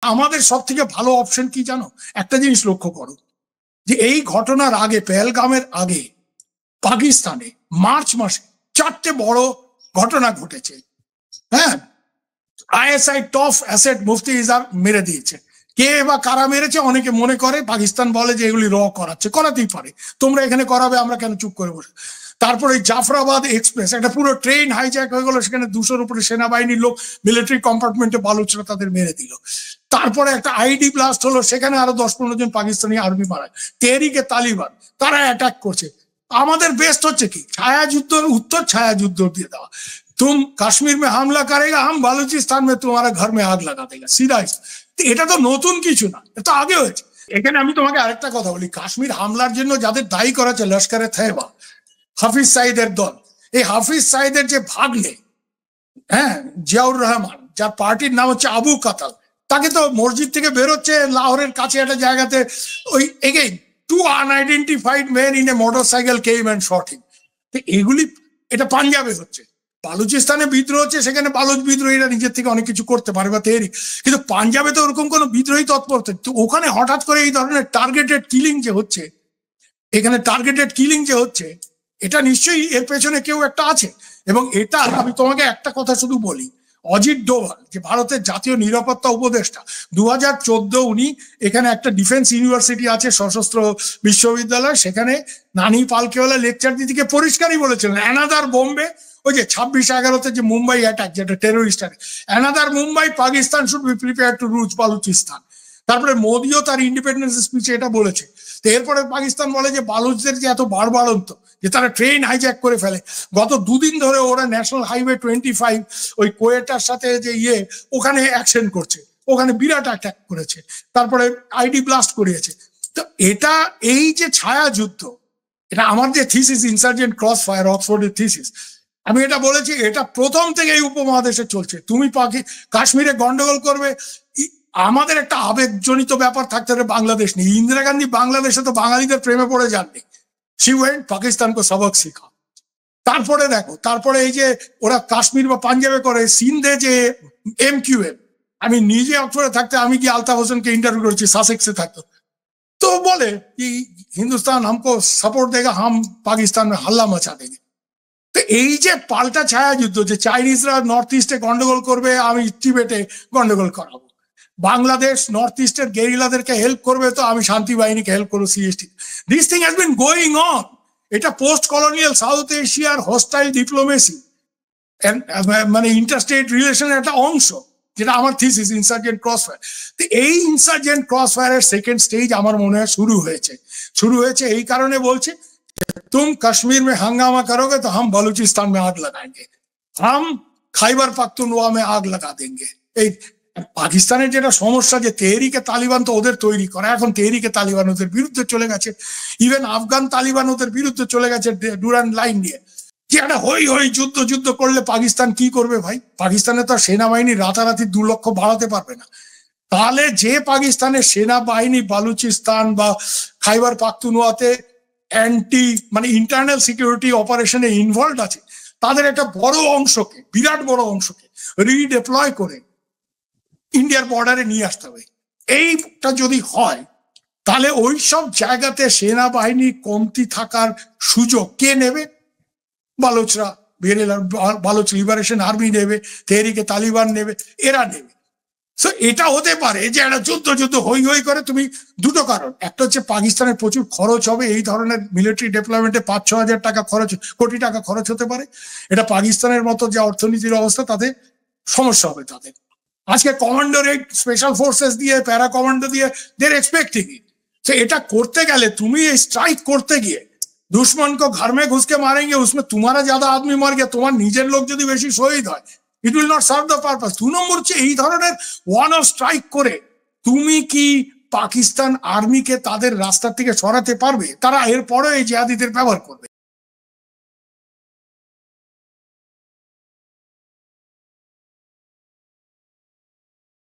আমাদের সব থেকে ভালো অপশন কি জানো? একটা জিনিস লক্ষ্য করো, যে এই ঘটনার আগে, পেহেলগামের আগে পাকিস্তানে মার্চ মাসে 4টে বড় ঘটনা ঘটেছে। হ্যাঁ, আইএসআই টপ অ্যাসেট মুফতি ইজার মেরে দিয়েছে। কে বা কারা মেরেছে অনেকে মনে করে, পাকিস্তান বলে যে এগুলি করাচ্ছে, করাতেই পারে, তোমরা এখানে করাবে, আমরা কেন চুপ করে বসে। তারপরে জাফরাবাদ এক্সপ্রেস, একটা পুরো ট্রেন হাইজ্যাক হয়ে গেল, সেখানে 200-র উপরে সেনাবাহিনীর লোক মিলিটারি কম্পার্টমেন্টে বালুচরা তাদের মেরে দিল। তারপরে একটা আইডি ব্লাস্ট হলো, সেখানে আরো 10-15 জন পাকিস্তানি আর্মি মারা। তেহরিকে তালিবান, তারা অ্যাটাক করছে। আমাদের বেস্ট হচ্ছে কি, ছায়াযুদ্ধ, উত্তর ছায়াযুদ্ধ দিয়ে দেওয়া। तुम কাশ্মীর में हमला करेगा, हम बालूचिस्तान में तुम्हारा घर में आग लगा देगा, सीधा। এটা তো নতুন কিছু না, এটা আগে হয়েছে। এখানে আমি তোমাকে আরেকটা কথা বলি, কাশ্মীর হামলার জন্য যাদের দায়ী করা হচ্ছে লস্করে তৈয়বা, হাফিজ সাইদের দল, এই হাফিজ সাইদের যে ভাগ্নে, হ্যাঁ, জিয়াউর রহমান, যার পার্টির নাম হচ্ছে আবু কাতাল, তাকে তো মসজিদ থেকে বেরোচ্ছে লাহোরের কাছে একটা জায়গাতে, ওই again 2 unidentified men in a motorcycle came and shot him. এগুলি, এটা পাঞ্জাবে হচ্ছে। বালুচিস্তানে বিদ্রোহ হচ্ছে, সেখানে বালুচ বিদ্রোহীরা নিজের থেকে অনেক কিছু করতে পারে বা তেহরিক, কিন্তু পাঞ্জাবে তো ওরকম কোনো বিদ্রোহী তৎপরতা, তো ওখানে হঠাৎ করে এই ধরনের টার্গেটেড কিলিং যে হচ্ছে, এখানে টার্গেটেড কিলিং যে হচ্ছে, এটা নিশ্চয়ই এর পেছনে কেউ একটা আছে। এবং এটা আমি তোমাকে একটা কথা শুধু বলি, অজিত ডোভাল, যে ভারতের জাতীয় নিরাপত্তা উপদেষ্টা, 2014 উনি এখানে একটা ডিফেন্স ইউনিভার্সিটি আছে, সশস্ত্র বিশ্ববিদ্যালয়, সেখানে নানি পালকেওয়ালা লেকচার দিদিকে পরিষ্কারই বলেছিলেন, অ্যানাদার বোম্বে, ওই যে 26/11-তে যে মুম্বাই অ্যাটাক, যেটা terrorist attack, another Mumbai, Pakistan should be prepare to lose Balochistan. তারপরে মোদিও তার ইন্ডিপেন্ডেন্স স্পিচে এটা বলেছে। তো এরপরে পাকিস্তান বলে যে বালুচদের যে এত বাড়বাড়ন্ত, যে তারা ট্রেন হাইজ্যাক করে ফেলে। গত 2 দিন ধরে ওরা ন্যাশনাল হাইওয়ে 25, ওই কোয়েটার সাথে যে ওখানে অ্যাকশন করছে, ওখানে বিরাট অ্যাটাক করেছে, তারপরে আইডি ব্লাস্ট করিয়েছে। তো এটা, এই যে ছায়া যুদ্ধ, এটা আমার যে থিসিস, ইনসার্জেন্ট ক্রস ফায়ার, অক্সফোর্ডের থিসিস, আমি এটা বলেছি, এটা প্রথম থেকে এই উপমহাদেশে চলছে। তুমি কাশ্মীরে গন্ডগোল করবে, আমাদের একটা আবেগজনিত ব্যাপার থাকতে হবে, বাংলাদেশ নেই। ইন্দিরা গান্ধী বাংলাদেশে তো বাঙালিদের প্রেমে পড়ে যাননি, শি ওয়েন্ট পাকিস্তান কো সবক শিখা। তারপরে দেখো, তারপরে এই যে ওরা কাশ্মীর বা পাঞ্জাবে করে, সিন্ধে যে MQM, আমি নিজে অক্সফোর্ডে থাকতে আমি কি আলতাফ হোসেনকে ইন্টারভিউ করেছি, সাসেক্সে থাকতো, তো বলে কি হিন্দুস্তান हमको सपोर्ट देगा, हम पाकिस्तान में हल्ला मचा देंगे। তো এই যে পাল্টা ছায়া যুদ্ধ, যে চাইনিজরা নর্থ ইস্টে গন্ডগোল করবে, আমি টিবেটে গন্ডগোল করাবো, বাংলাদেশ নর্থ ইস্টের গেরিলাদেরকে হেল্প করবে, তো আমি শান্তি বাহিনীকে হেল্প করবো, CST। This thing has been going on. এটা পোস্ট কলোনিয়াল সাউথ এশিয়ার হস্টাইল ডিপ্লোমেসি, মানে ইন্টারস্টেট রিলেশনের একটা অংশ, যেটা আমার থিসিস, ইনসার্জেন্ট ক্রসফায়ার। তো এই ইনসার্জেন্ট ক্রসফায়ারের সেকেন্ড স্টেজ আমার মনে হয় শুরু হয়েছে এই কারণে বলছে, तुम कश्मीर में हंगामा करोगे तो हम बलूचिस्तान में आग लगाएंगे, हम খাইবার পাখতুনওয়া में आग लगा देंगे। এই পাকিস্তানের যেটা সমস্যা, যে তেহরিকে তালিবান তো ওদের তৈরি করা, এখন তেহরিকে তালিবান ওদের বিরুদ্ধে চলে গেছে, ইভেন আফগান তালিবান ওদের বিরুদ্ধে চলে গেছে ডুরান্ড লাইন নিয়ে। যে একটা হই যুদ্ধ করলে পাকিস্তান কি করবে ভাই? পাকিস্তানে তো সেনাবাহিনী রাতারাতি 2 লক্ষ বাড়াতে পারবে না। তাহলে যে পাকিস্তানের সেনাবাহিনী বালুচিস্তান বা খাইবার পাখতুনওয়াতে অ্যান্টি, মানে ইন্টারনাল সিকিউরিটি অপারেশনে ইনভলভ আছে, তাদের একটা বড় অংশকে, বিরাট বড় অংশকে রিডেপ্লয় করে ইন্ডিয়ার বর্ডারে নিয়ে আসতে হবে। এইটা যদি হয়, তাহলে ওই সব জায়গাতে সেনাবাহিনী কমতি থাকার সুযোগ কে নেবে? বালুচরা, বালুচ লিবারেশন আর্মি নেবে, তেহরিকে তালিবান নেবে, এরা নেবে। সো এটা হতে পারে যে একটা যুদ্ধ হই করে, তুমি দুটো কারণ, একটা হচ্ছে পাকিস্তানের প্রচুর খরচ হবে, এই ধরনের মিলিটারি ডেভেলপমেন্টে 5-6 হাজার টাকা খরচ, কোটি টাকা খরচ হতে পারে। এটা পাকিস্তানের মতো যে অর্থনীতির অবস্থা, তাতে সমস্যা হবে তাদের। আজকে কমান্ডো রেড, স্পেশাল ফোর্সেস দিয়ে, প্যারা কমান্ডো দিয়ে, দের এক্সপেক্টিং ইট। তো এটা করতে গেলে, তুমি এই স্ট্রাইক করতে গিয়ে दुश्मन को घर में घुस के मारेंगे, उसमें तुम्हारा ज्यादा आदमी मर गया, তোমার নিজের লোক যদি বেশি শহীদ হয়, it will not serve the purpose. 2 নম্বর হচ্ছে, এই ধরনের ওয়ান অফ স্ট্রাইক করে তুমি কি পাকিস্তান আর্মিকে তাদের রাস্তা থেকে সরাতে পারবে? তারা এরপরে এই জিহাদিদের ব্যবহার করবে।